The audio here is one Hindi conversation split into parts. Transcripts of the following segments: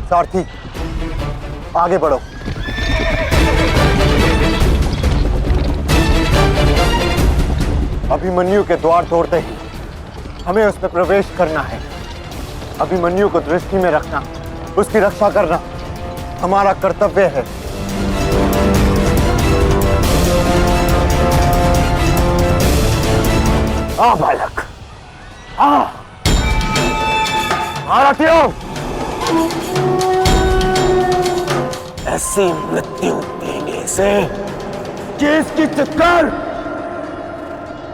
सारथी, आगे बढ़ो। अभिमन्यु के द्वार तोड़ते ही हमें उसमें प्रवेश करना है। अभिमन्यु को दृष्टि में रखना, उसकी रक्षा करना हमारा कर्तव्य है। आ बालक, आ महारथियों, ऐसी मृत्यु देने से कि इसकी चित्कार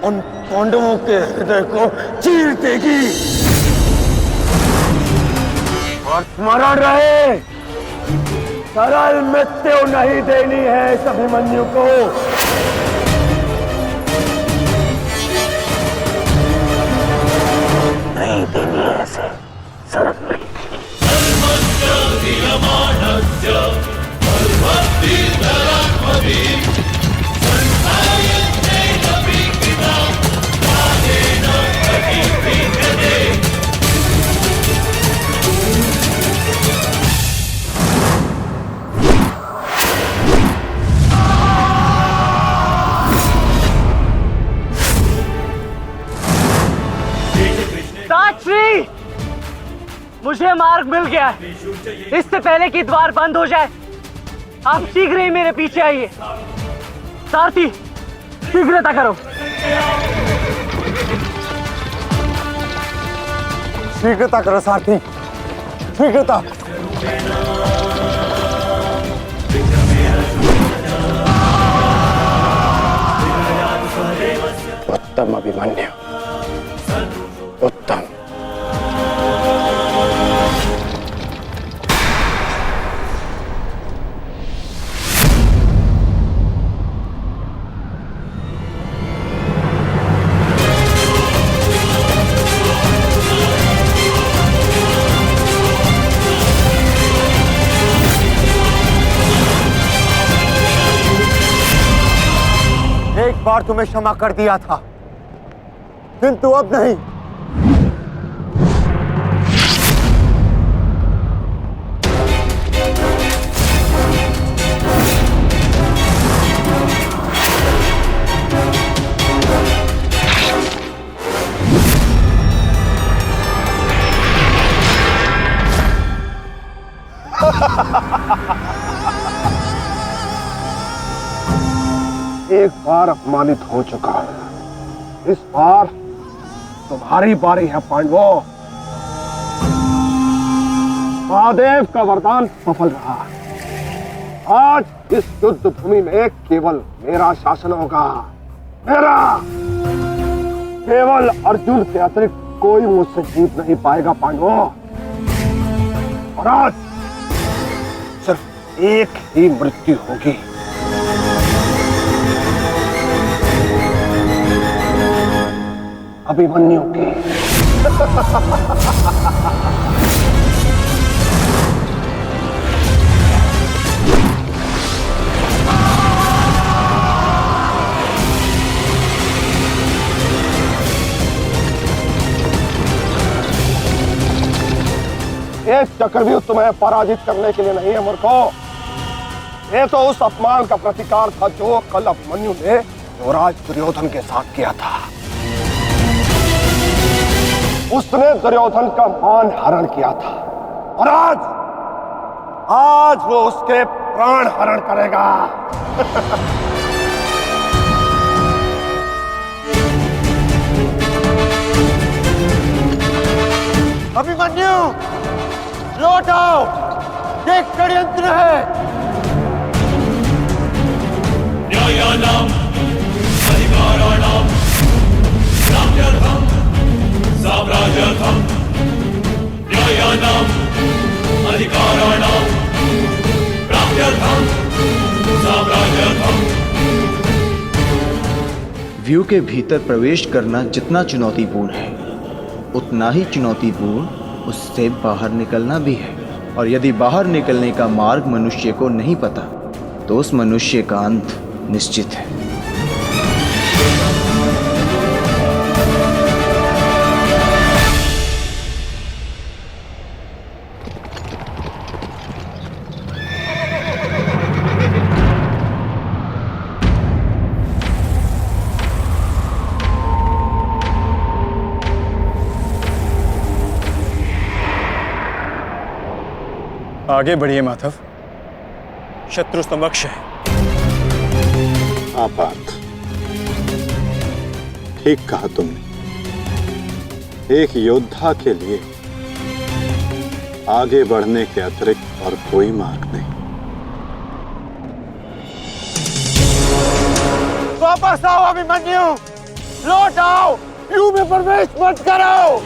उन पांडवों के हृदय को चीर देगी। और स्मरण रहे, सरल मृत्यु नहीं देनी है इस अभिमन्यु को। नहीं देनी है ऐसे सरल मृत्यु। साक्षी, मुझे मार्ग मिल गया है। इससे पहले कि द्वार बंद हो जाए, आप शीघ्र ही मेरे पीछे आइए। सारथी, शीघ्रता करो। शीघ्रता करो सारथी, शीघ्रता। उत्तम अभिमन्यु, उत्तम। एक बार तुम्हें क्षमा कर दिया था, किंतु अब नहीं। एक बार अपमानित हो चुका हूं, इस बार तुम्हारी बारी है पांडवों। महादेव का वरदान सफल रहा। आज इस युद्ध भूमि में केवल मेरा शासन होगा, मेरा। केवल अर्जुन के अतिरिक्त कोई मुझसे जीत नहीं पाएगा पांडवों। और आज सिर्फ एक ही मृत्यु होगी। अभिमन्यु की। एक चक्रव्यूह तुम्हें पराजित करने के लिए नहीं है मूर्खों। ये तो उस अपमान का प्रतिकार था जो कल अभिमन्यु ने युवराज दुर्योधन के साथ किया था। उसने दुर्योधन का मान हरण किया था और आज वो उसके प्राण हरण करेगा। अभिमन्यु, लौट आओ, ये षड्यंत्र है। न्यायानां अधिकाराणां प्राप्त्यर्थं साम्राज्यार्थं न्यायानां अधिकाराणां प्राप्त्यर्थं साम्राज्यार्थं। व्यू के भीतर प्रवेश करना जितना चुनौतीपूर्ण है, उतना ही चुनौतीपूर्ण उससे बाहर निकलना भी है। और यदि बाहर निकलने का मार्ग मनुष्य को नहीं पता, तो उस मनुष्य का अंत निश्चित है। आगे बढ़िए माधव, शत्रु समक्ष है। हाँ पार्थ, ठीक कहा तुमने। एक योद्धा के लिए आगे बढ़ने के अतिरिक्त और कोई मार्ग नहीं। वापस आओ अभिमन्यु, लौट आओ, यू में प्रवेश मत करो।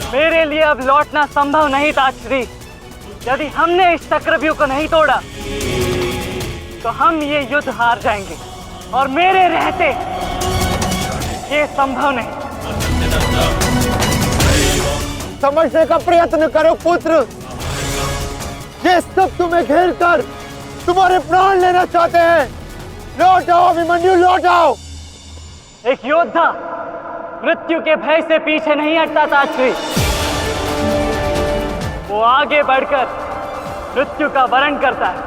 मेरे लिए अब लौटना संभव नहीं था श्री। यदि हमने इस चक्रव्यूह को नहीं तोड़ा तो हम ये युद्ध हार जाएंगे, और मेरे रहते ये संभव नहीं। समझने का प्रयत्न करो पुत्र, ये सब तुम्हें घेर कर तुम्हारे प्राण लेना चाहते हैं। लौट आओ अभिमन्यु, लौट आओ। एक योद्धा मृत्यु के भय से पीछे नहीं हटता था श्री। वो आगे बढ़कर मृत्यु का वरण करता है,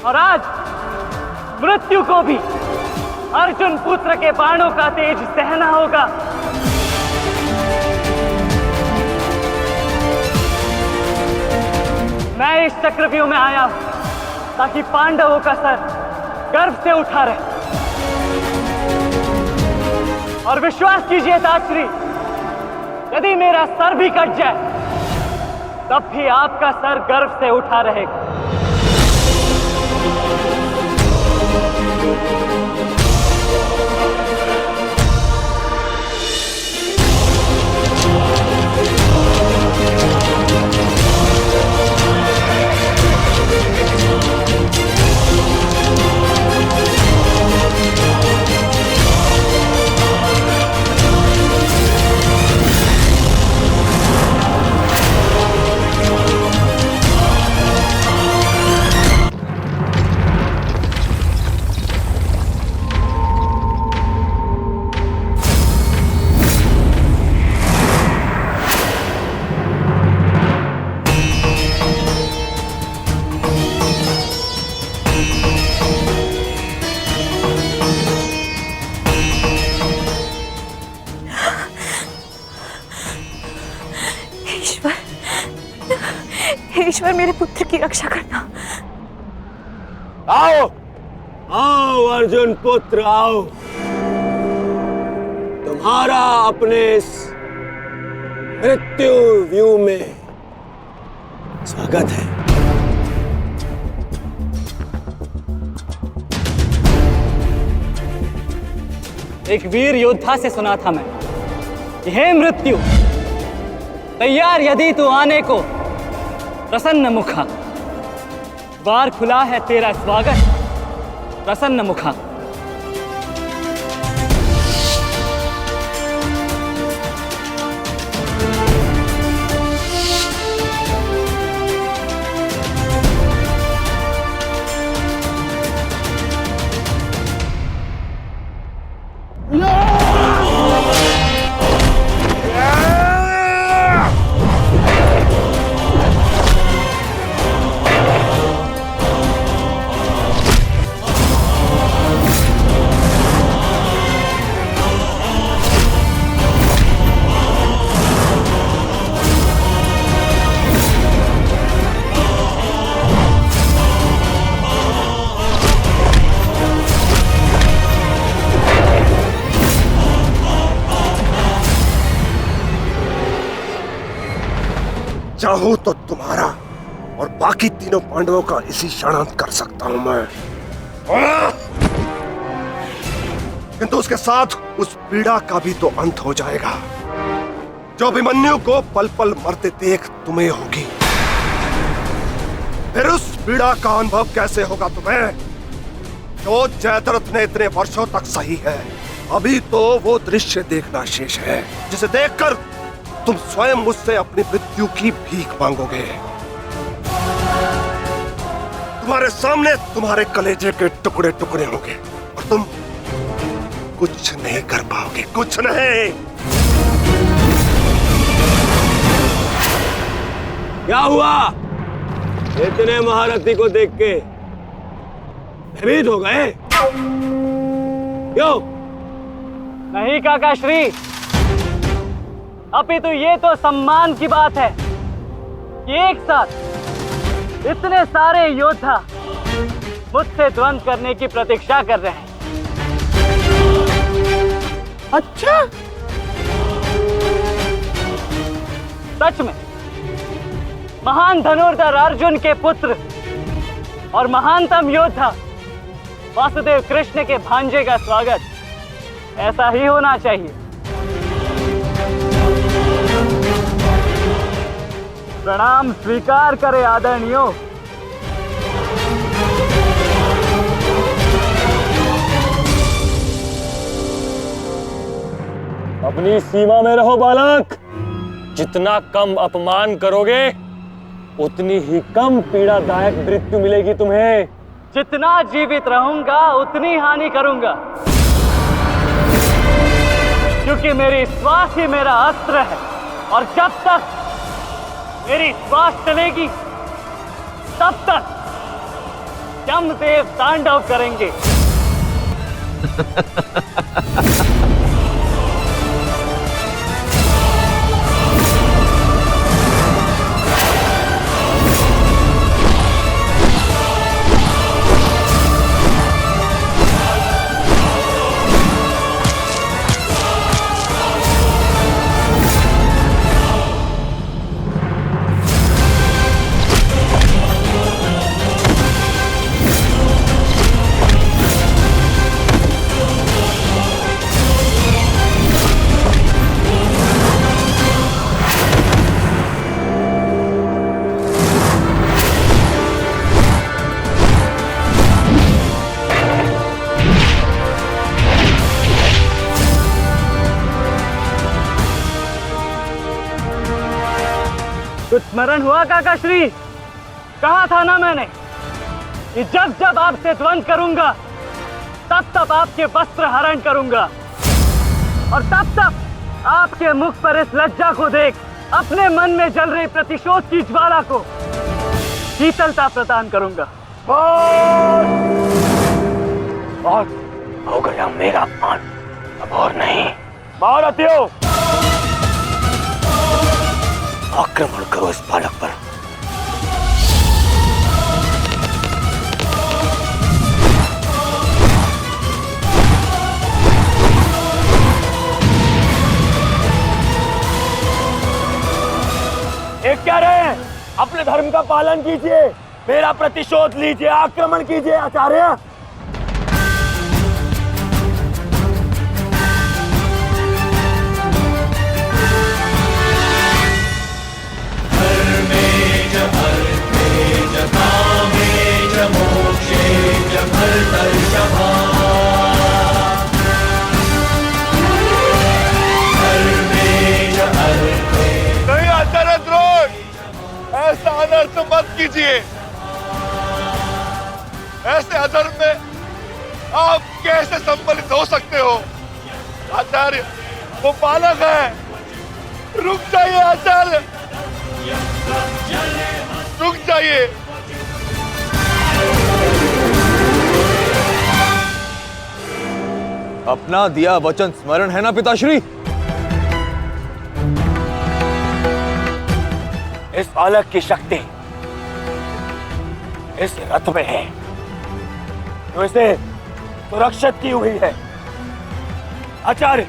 और आज मृत्यु को भी अर्जुन पुत्र के बाणों का तेज सहना होगा। मैं इस चक्रव्यूह में आया हूं ताकि पांडवों का सर गर्व से उठा रहे। और विश्वास कीजिए ताश्री, यदि मेरा सर भी कट जाए तब भी आपका सर गर्व से उठा रहेगा। ईश्वर, मेरे पुत्र की रक्षा करना। आओ आओ अर्जुन पुत्र, आओ। तुम्हारा अपने इस मृत्यु व्यूह में स्वागत है। एक वीर योद्धा से सुना था मैं, हे मृत्यु, तैयार यदि तू आने को प्रसन्न मुखा। द्वार खुला है तेरा स्वागत, प्रसन्न मुखा। चाहूं तो तुम्हारा और बाकी तीनों पांडवों का इसी क्षण अंत कर सकता हूं मैं, किंतु उसके साथ उस पीड़ा का भी तो अंत हो जाएगा जो अभिमन्यु को पल पल मरते देख तुम्हें होगी। फिर उस पीड़ा का अनुभव कैसे होगा तुम्हें जो जयद्रथ ने इतने वर्षों तक सही है। अभी तो वो दृश्य देखना शेष है जिसे देखकर तुम स्वयं मुझसे अपनी मृत्यु की भीख मांगोगे। तुम्हारे सामने तुम्हारे कलेजे के टुकड़े टुकड़े होंगे और तुम कुछ नहीं कर पाओगे, कुछ नहीं। क्या हुआ? इतने महारथी को देख के भयभीत हो गए? क्यों? नहीं काका श्री, अपितु ये तो सम्मान की बात है कि एक साथ इतने सारे योद्धा मुझसे द्वंद्व करने की प्रतीक्षा कर रहे हैं। अच्छा, सच में महान धनुर्धर अर्जुन के पुत्र और महानतम योद्धा वासुदेव कृष्ण के भांजे का स्वागत ऐसा ही होना चाहिए। प्रणाम स्वीकार करे आदरणीयों। अपनी सीमा में रहो बालक। जितना कम अपमान करोगे उतनी ही कम पीड़ादायक मृत्यु मिलेगी तुम्हें। जितना जीवित रहूंगा उतनी हानि करूंगा, क्योंकि मेरी श्वास ही मेरा अस्त्र है और जब तक मेरी श्वास चलेगी तब तक यमदेव तांडव करेंगे। कुछ स्मरण हुआ काका श्री? कहा था ना मैंने कि जब जब आपसे द्वंद्व करूंगा तब तब आपके वस्त्र हरण करूंगा और तब तब आपके मुख पर इस लज्जा को देख अपने मन में जल रही प्रतिशोध की ज्वाला को शीतलता प्रदान करूंगा। और हो गया मेरा अपमान, अब और नहीं। महारथियों, आक्रमण करो इस बालक पर। एक क्या रहे, अपने धर्म का पालन कीजिए, मेरा प्रतिशोध लीजिए, आक्रमण कीजिए आचार्य। नहीं आचार्य द्रोण, ऐसा अनर्थ मत कीजिए। ऐसे अधर्म में आप कैसे सम्मिलित हो सकते हो? आचार्य, वो बालक है। रुक जाइए आचार्य, रुक जाइए। अपना दिया वचन स्मरण है ना पिताश्री? इस बालक की शक्ति इस रथ में है, तो इसे सुरक्षित की हुई है। आचार्य,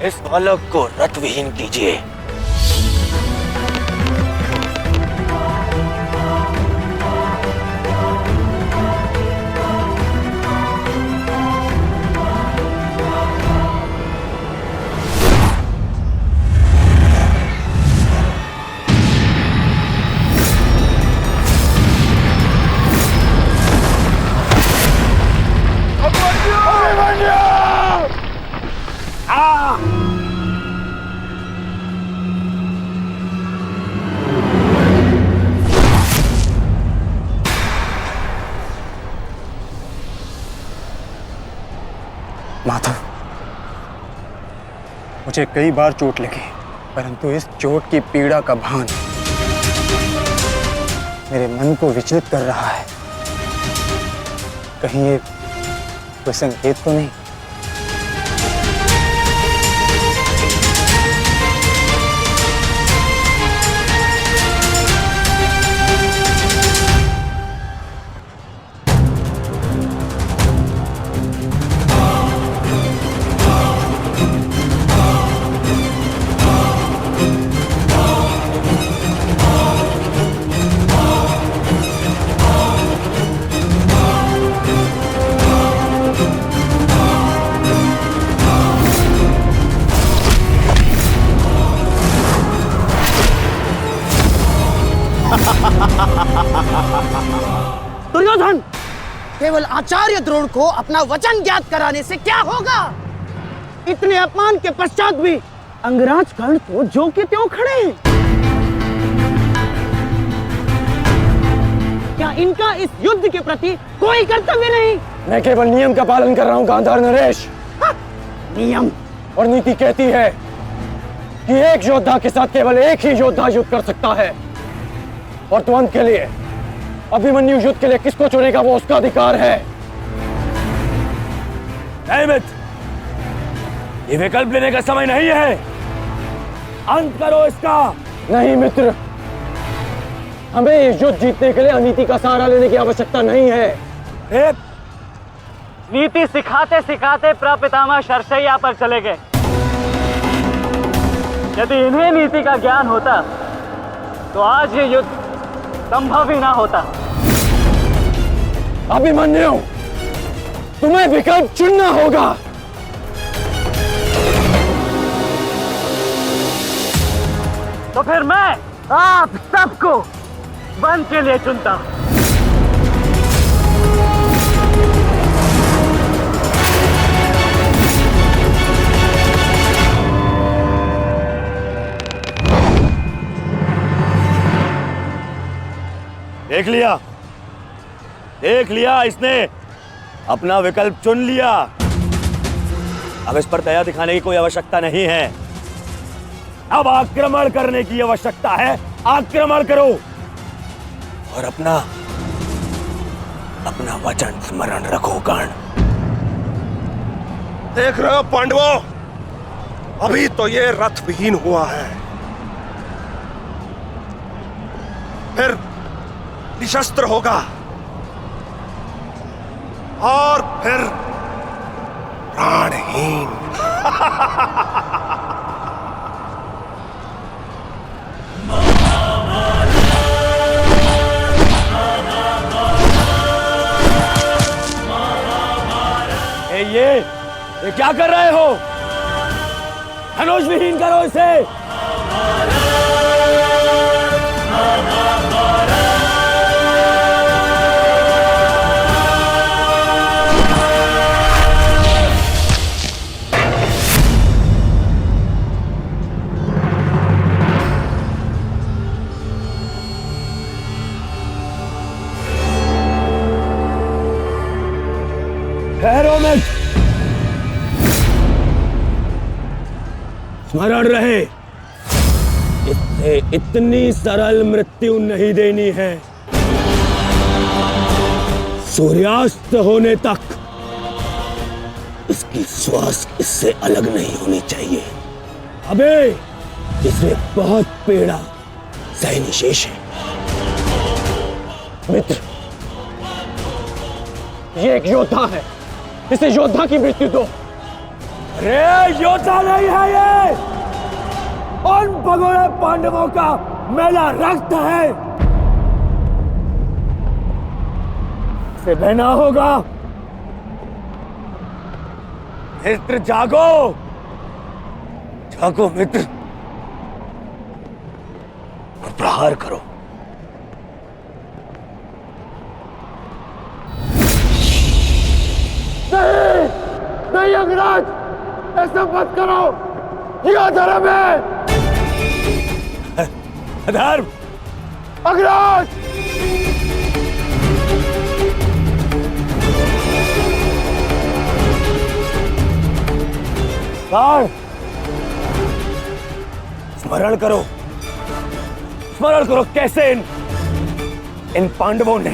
इस बालक को रथ विहीन कीजिए। माधव, मुझे कई बार चोट लगी, परंतु इस चोट की पीड़ा का भान मेरे मन को विचलित कर रहा है। कहीं ये कोई संकेत तो नहीं? दुर्योधन, केवल आचार्य द्रोण को अपना वचन ज्ञात कराने से क्या होगा? इतने अपमान के पश्चात भी अंगराज कर्ण तो जो के त्यों खड़े हैं। क्या इनका इस युद्ध के प्रति कोई कर्तव्य नहीं? मैं केवल नियम का पालन कर रहा हूं गांधार नरेश। नियम और नीति कहती है कि एक योद्धा के साथ केवल एक ही योद्धा युद्ध कर सकता है, और तुरंत के लिए अभिमन्यु युद्ध के लिए किसको चुनेगा वो उसका अधिकार है। नहीं मित्र, ये विकल्प लेने का समय नहीं है। अंत करो इसका। नहीं मित्र, हमें इस युद्ध जीतने के लिए अनीति का सहारा लेने की आवश्यकता नहीं है। नीति सिखाते सिखाते प्रपितामह शरशैया पर चले गए। यदि इन्हें नीति का ज्ञान होता तो आज ये युद्ध संभव ही ना होता। अभिमन्यु, तुम्हें विकल्प चुनना होगा। तो फिर मैं आप सबको वन के लिए चुनता हूं। देख लिया, इसने अपना विकल्प चुन लिया। अब इस पर दया दिखाने की कोई आवश्यकता नहीं है। अब आक्रमण करने की आवश्यकता है। आक्रमण करो और अपना वचन स्मरण रखो कर्ण। देख रहे हो पांडवों, अभी तो ये रथ विहीन हुआ है, फिर निशस्त्र होगा और फिर प्राणहीन। ये क्या कर रहे हो? धनुष विहीन करो इसे। ठहरो मित्र, स्मरण रहे, इससे इतनी सरल मृत्यु नहीं देनी है। सूर्यास्त होने तक इसकी श्वास इससे अलग नहीं होनी चाहिए। अबे इसमें बहुत पीड़ा सहनी शेष है। मित्र, ये एक योद्धा है, इसे योद्धा की मृत्यु दो। अरे योद्धा नहीं है ये, उन भगोड़े पांडवों का मेला रक्त है। इसे बहना होगा। मित्र जागो, जागो मित्र, और प्रहार करो। नहीं अंगराज, ऐसा मत करो, यह धर्म है। अधर्म? अंगराज! स्मरण करो, स्मरण करो कैसे इन पांडवों ने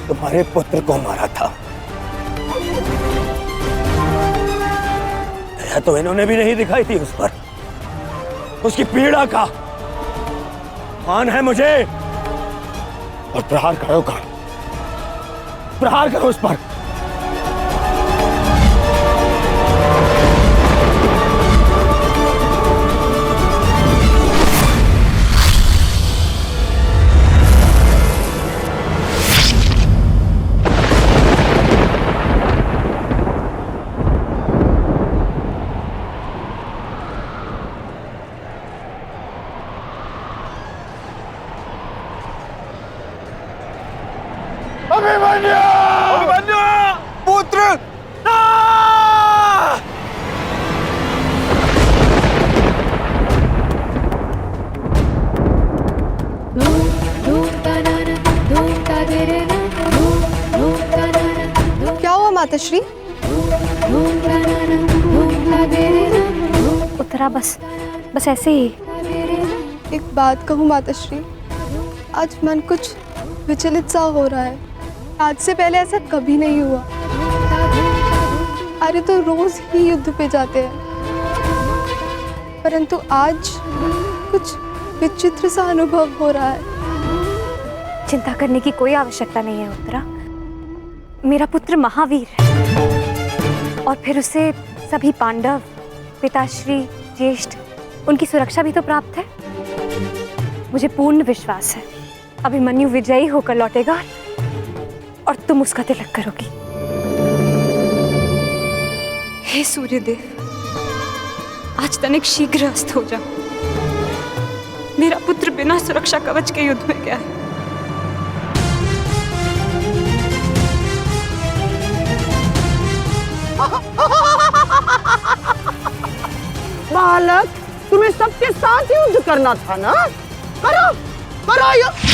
तुम्हारे पुत्र को मारा था। दया तो इन्होंने भी नहीं दिखाई थी उस पर। उसकी पीड़ा का मान है मुझे। और प्रहार करो, प्रहार करो उस पर। पुत्र क्या हुआ माताश्री? उतरा बस ऐसे ही। एक बात कहूँ माताश्री, आज मन कुछ विचलित सा हो रहा है। आज से पहले ऐसा कभी नहीं हुआ। अरे तो रोज ही युद्ध पे जाते हैं, परंतु आज कुछ विचित्र सा अनुभव हो रहा है। चिंता करने की कोई आवश्यकता नहीं है उत्तरा। मेरा पुत्र महावीर है और फिर उसे सभी पांडव, पिताश्री, ज्येष्ठ, उनकी सुरक्षा भी तो प्राप्त है। मुझे पूर्ण विश्वास है अभिमन्यु विजयी होकर लौटेगा और तुम उसका तिलक करोगी। हे सूर्यदेव, आज तनिक शीघ्र अस्त हो जाओ। मेरा पुत्र बिना सुरक्षा कवच के युद्ध में गया है। बालक, तुम्हें सबके साथ युद्ध करना था ना? करो करो युद्ध।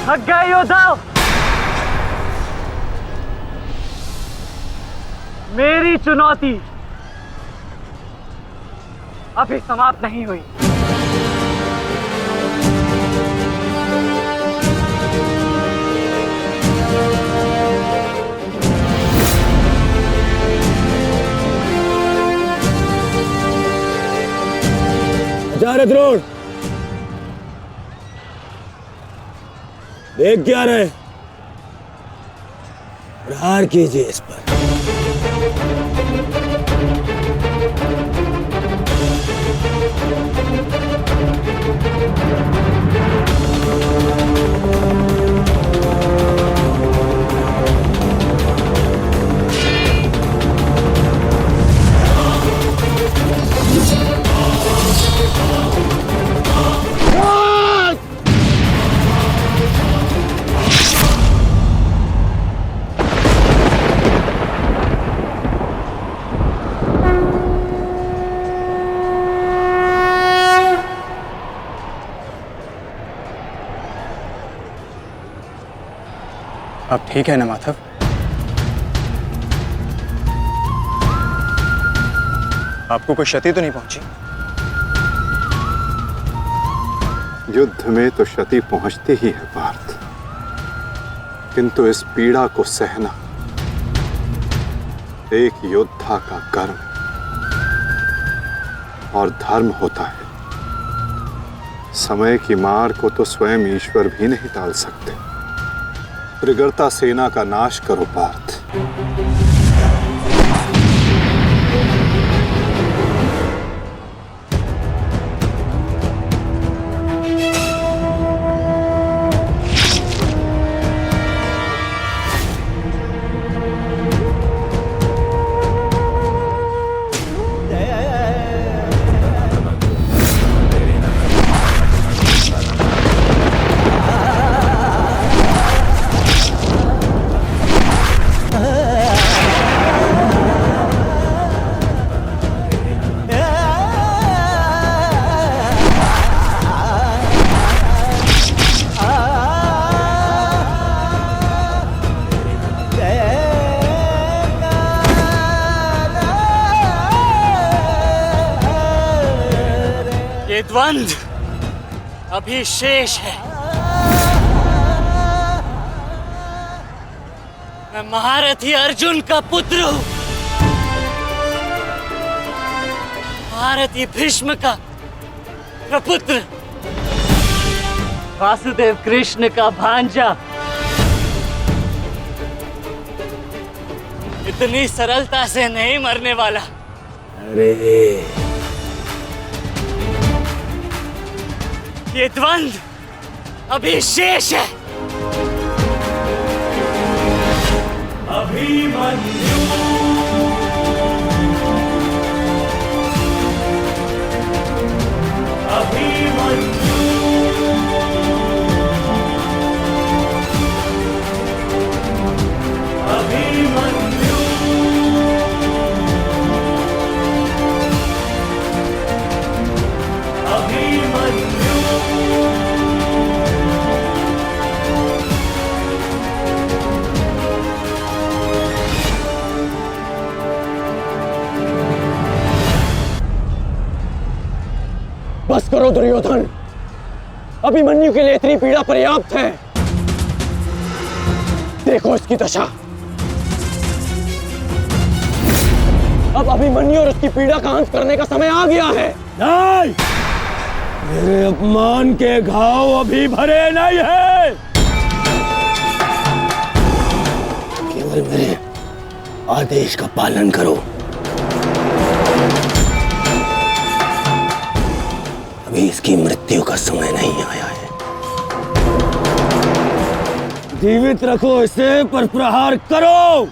थक गए योद्धाओ? मेरी चुनौती अभी समाप्त नहीं हुई। आचार्य द्रोण, देख क्या रहे? प्रहार कीजिए इस पर। अब ठीक है ना माधव? आपको कोई क्षति तो नहीं पहुंची? युद्ध में तो क्षति पहुंचती ही है पार्थ, किंतु इस पीड़ा को सहना एक योद्धा का कर्म और धर्म होता है। समय की मार को तो स्वयं ईश्वर भी नहीं टाल सकते। त्रिगर्ता सेना का नाश करो पार्थ। द्वंद्व अभी शेष है। मैं महारथी अर्जुन का पुत्र हूं, महारथी भीष्म का प्रपुत्र, वासुदेव कृष्ण का भांजा। इतनी सरलता से नहीं मरने वाला। अरे ये द्वंद्व अभी शेष है। अभिमन्यु अभिमन्यु अभिमन्यु अभिमन्यु बस करो दुर्योधन, अभिमन्यु के लिए इतनी पीड़ा पर्याप्त है। देखो इसकी दशा। अब अभिमन्यु और उसकी पीड़ा का अंत करने का समय आ गया है। नहीं, मेरे अपमान के घाव अभी भरे नहीं है। केवल मेरे आदेश का पालन करो। अभी इसकी मृत्यु का समय नहीं आया है। जीवित रखो इसे, पर प्रहार करो।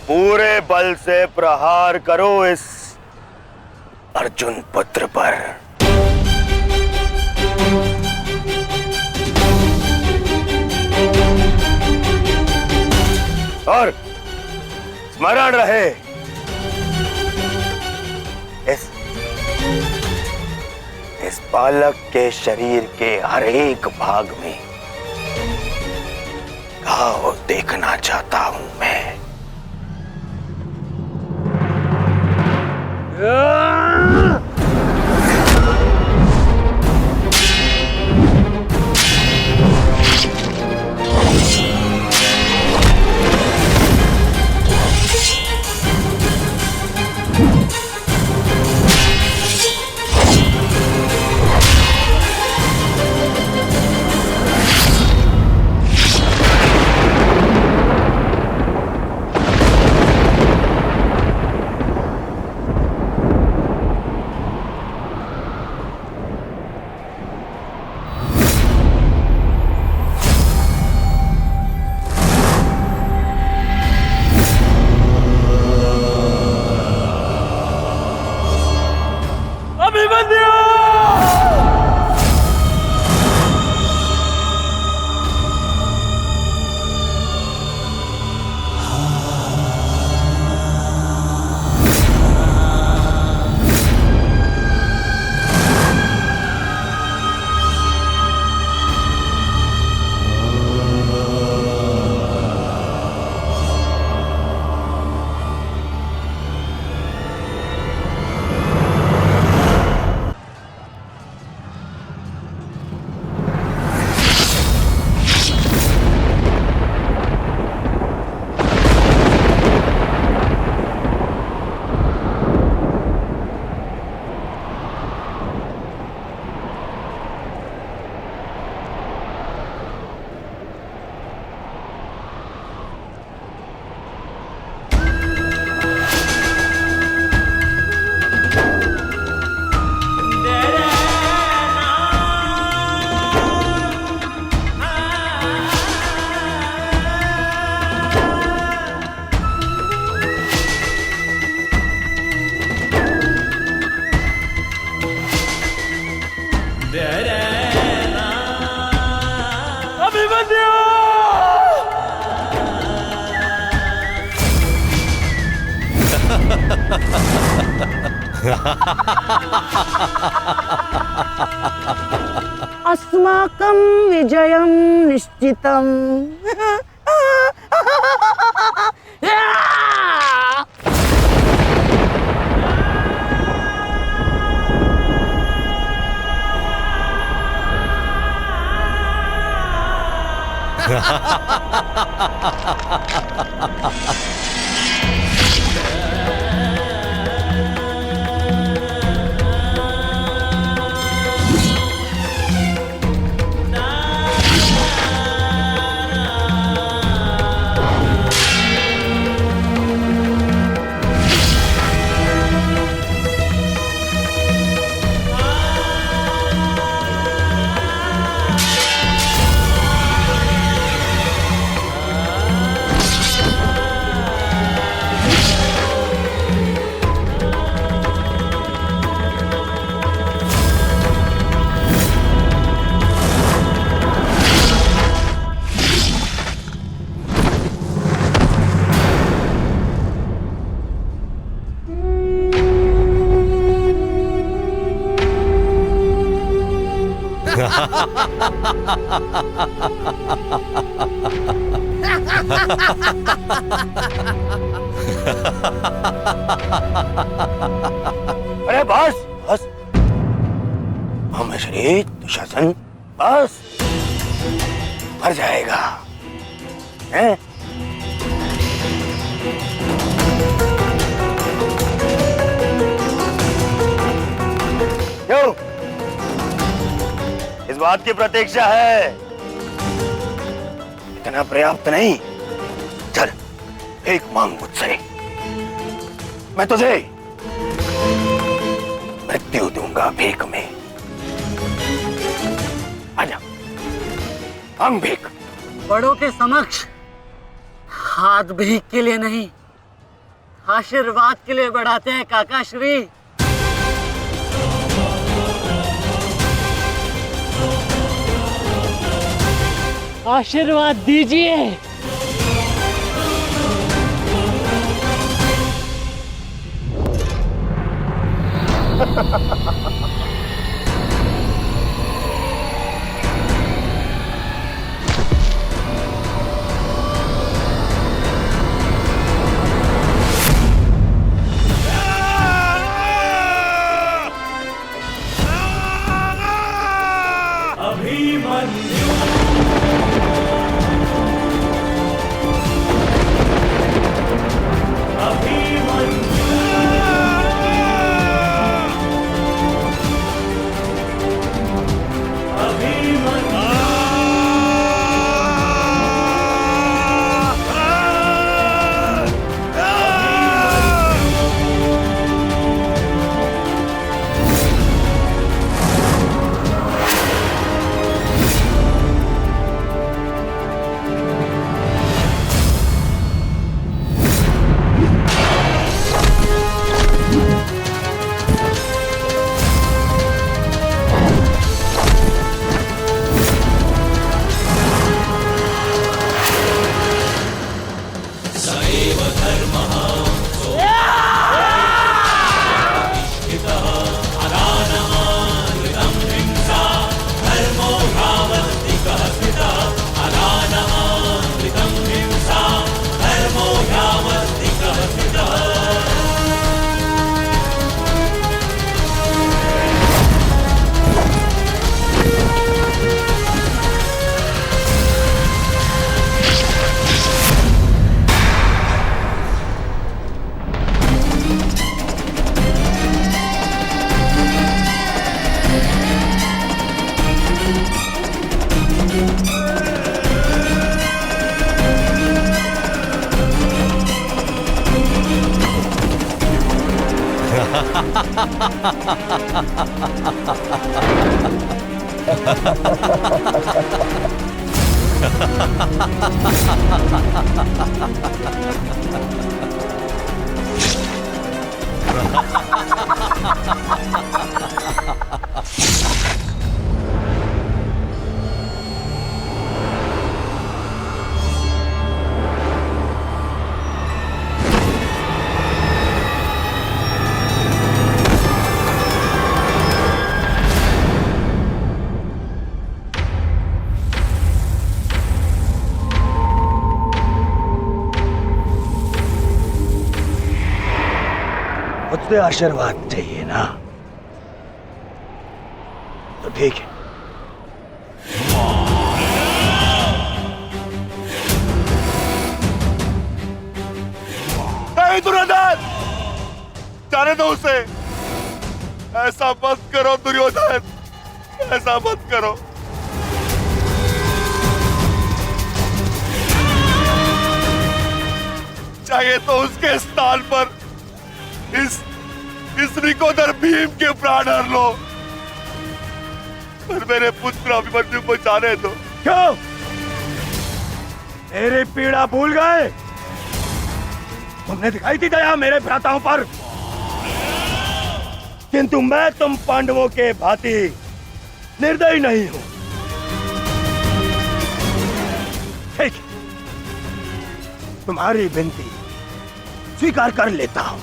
पूरे बल से प्रहार करो इस अर्जुन पुत्र पर। और स्मरण रहे, इस बालक के शरीर के हर एक भाग में घाव देखना चाहता हूं मैं। अस्माकं विजयं निश्चितम्। अरे बस बस, श्री दुशासन बस, मर जाएगा हैं? क्यों? इस बात की प्रतीक्षा है? इतना पर्याप्त नहीं? चल एक मांग मुझसे, मैं तुझे मृत्यु दूंगा भीख में। आजा, मांग भीख। बड़ों के समक्ष हाथ भीख के लिए नहीं, आशीर्वाद के लिए बढ़ाते हैं काका श्री। आशीर्वाद दीजिए। अभिमन्यु मुझसे आशीर्वाद चाहिए ना, तो ठीक है। नहीं दुर्योधन, जाने दो उसे। ऐसा मत करो दुर्योधन, ऐसा मत करो। चाहिए तो उसके स्थान पर इस रिकोदर भीम के प्राण हर लो, पर मेरे पुत्र अभिमन्यु को जाने दो। क्यों? मेरी पीड़ा भूल गए? तुमने दिखाई थी दया मेरे भ्राताओं पर, किंतु मैं तुम पांडवों के भांति निर्दयी नहीं हूं। ठीक, तुम्हारी विनती स्वीकार कर लेता हूं।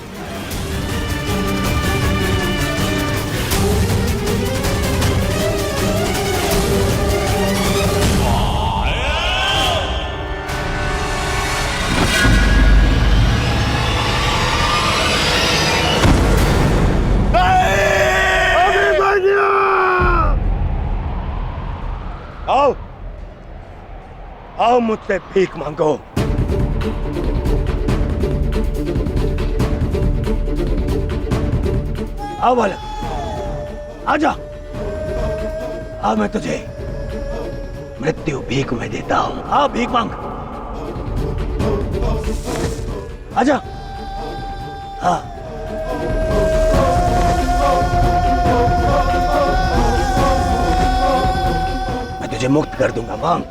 आओ, आओ मुझसे भीख मांगो। आओ बालक, आजा। आ मैं तुझे मृत्यु भीख में देता हूं। आ भीख मांग, आजा। हाँ, मैं तुझे मुक्त कर दूंगा। मांग,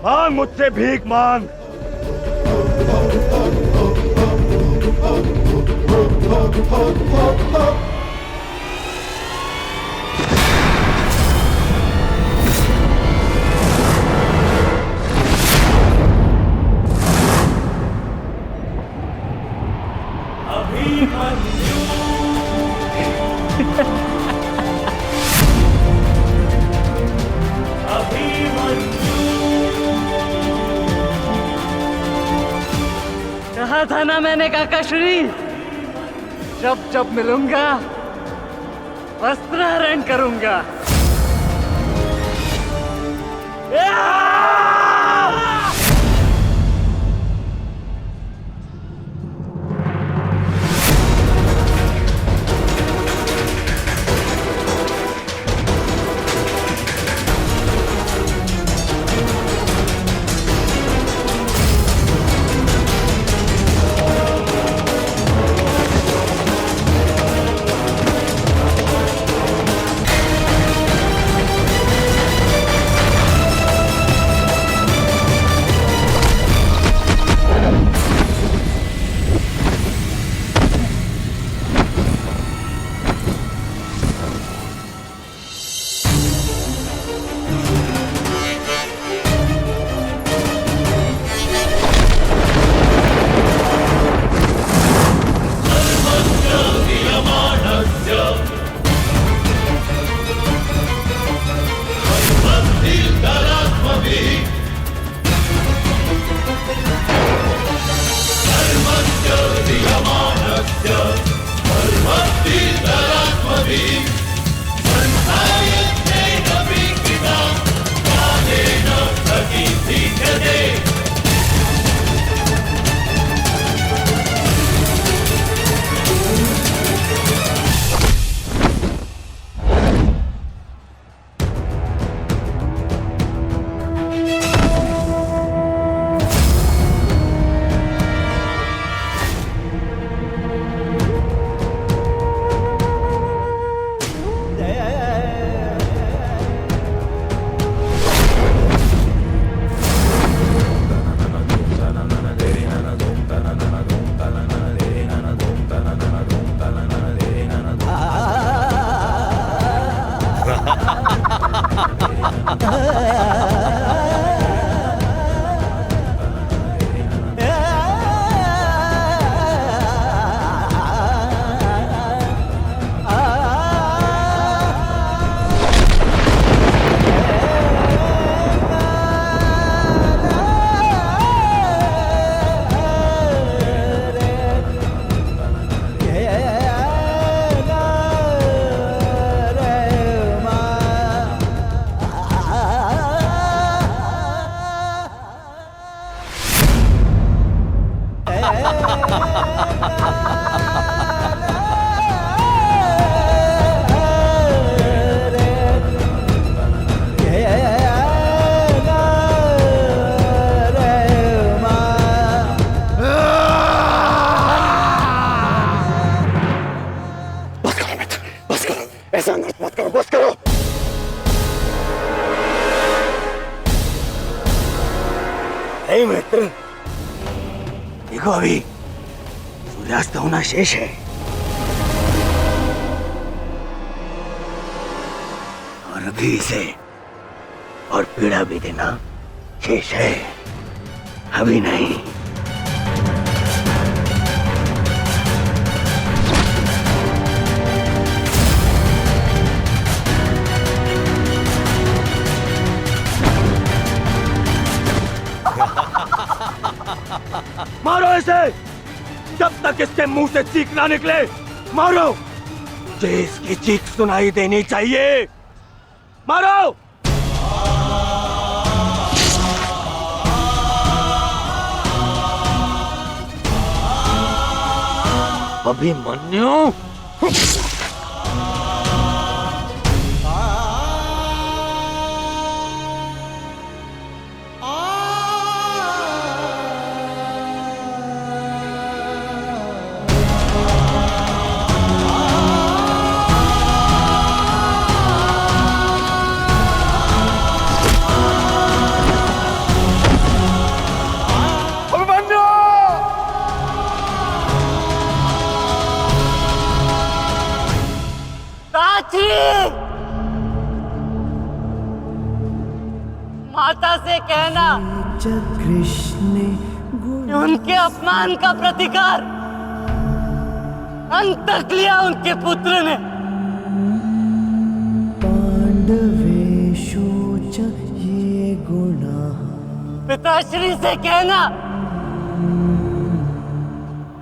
मांग मुझसे भीख मांग। कहा था ना मैंने काकाश्री, जब जब मिलूंगा वस्त्रहरण करूंगा। ऐसा नृत्य मत करो, बस करो। हे मित्र, देखो अभी सूर्यास्त होना शेष है और अभी इसे और पीड़ा भी देना शेष है, अभी नहीं। मारो इसे जब तक इसके मुंह से चीख ना निकले। मारो, मुझे इसकी चीख सुनाई देनी चाहिए। मारो। अभिमन्यु, माता से कहना कि उनके अपमान का प्रतिकार अंत तक लिया उनके पुत्र ने। पिताश्री से कहना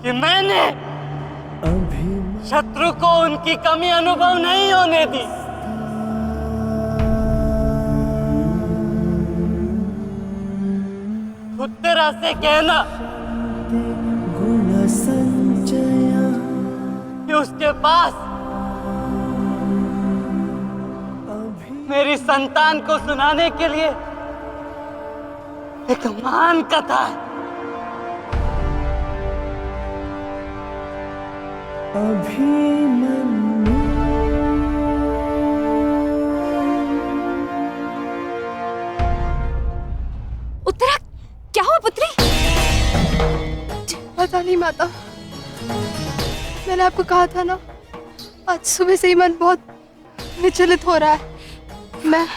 कि मैंने शत्रु को उनकी कमी अनुभव नहीं होने दी। उत्तरा से कहना कि उसके पास मेरी संतान को सुनाने के लिए एक महान कथा है। उत्तरा, क्या हुआ पुत्री? पता नहीं माता, मैंने आपको कहा था ना, आज सुबह से ही मन बहुत विचलित हो रहा है। मैं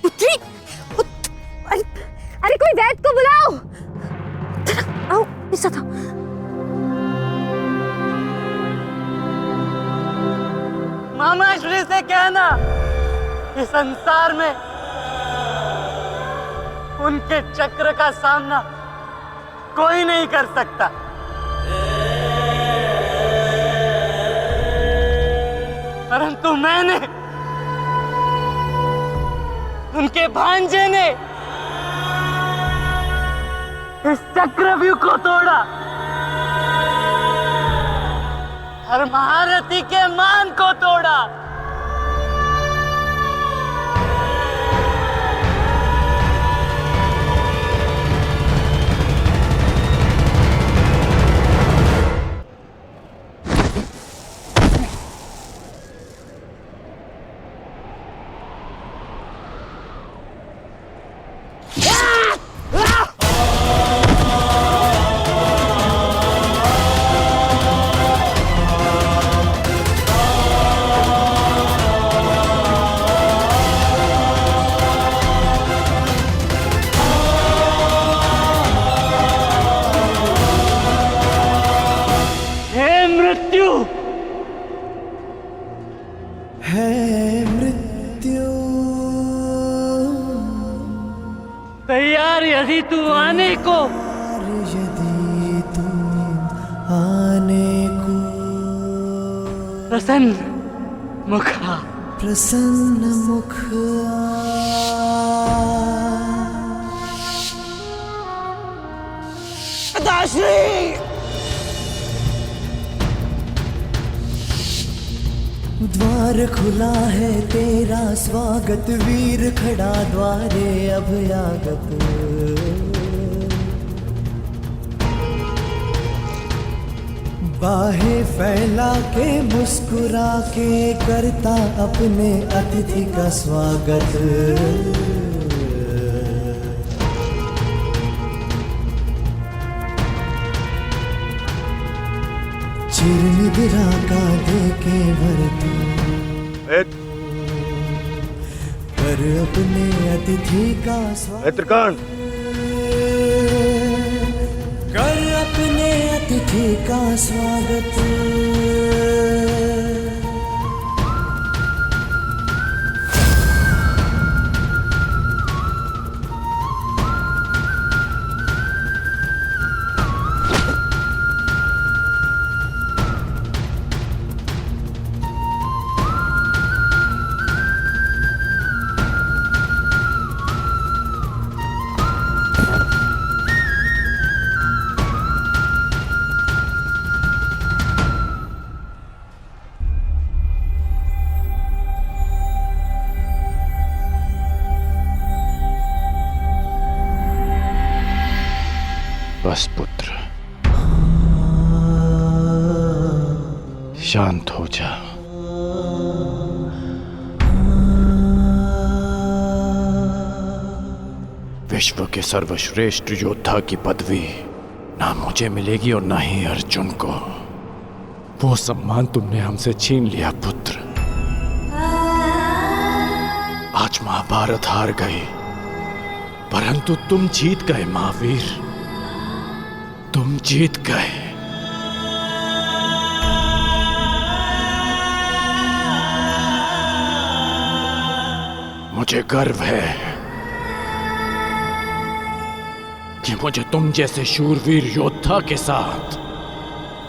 पुत्री, अरे कोई वैद्य को बुलाओ। आओ, ऐसा था। मामा श्री से कहना कि संसार में उनके चक्र का सामना कोई नहीं कर सकता। परंतु मैंने, उनके भांजे ने इस चक्रव्यूह को तोड़ा और महारथी के मान को तोड़ा। तैयार यदि तू आने को, प्रसन्न मुखा, प्रसन्न मुख पिताश्री, द्वार खुला है तेरा स्वागत, वीर खड़ा द्वारे अभयागत। बाहें फैला के मुस्कुरा के करता अपने अतिथि का स्वागत। चिर निद्रा का दे के भर तू कर अपने अतिथि का स्वागत। कर अपने अतिथि का स्वागत। बस पुत्र, शांत हो जा। विश्व के सर्वश्रेष्ठ योद्धा की पदवी ना मुझे मिलेगी और ना ही अर्जुन को। वो सम्मान तुमने हमसे छीन लिया पुत्र। आज महाभारत हार गई, परंतु तुम जीत गए महावीर, तुम जीत गए। मुझे गर्व है कि मुझे तुम जैसे शूरवीर योद्धा के साथ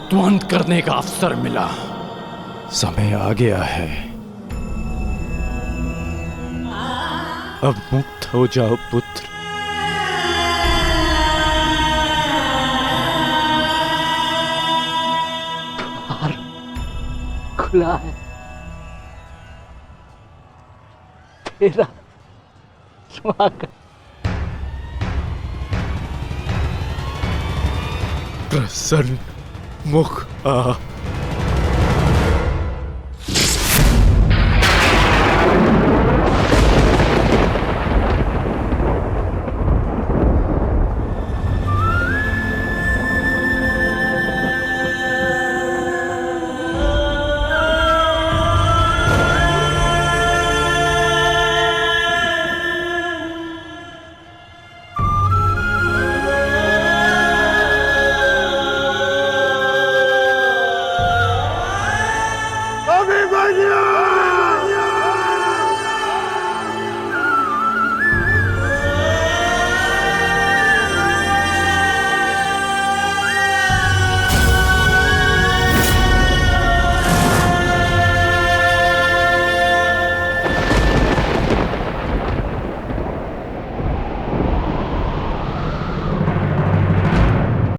द्वंद्व करने का अवसर मिला। समय आ गया है, अब मुक्त हो जाओ पुत्र। खुला है तेरा स्वागत। प्रसन्न मुख आ। अभिमन्यु!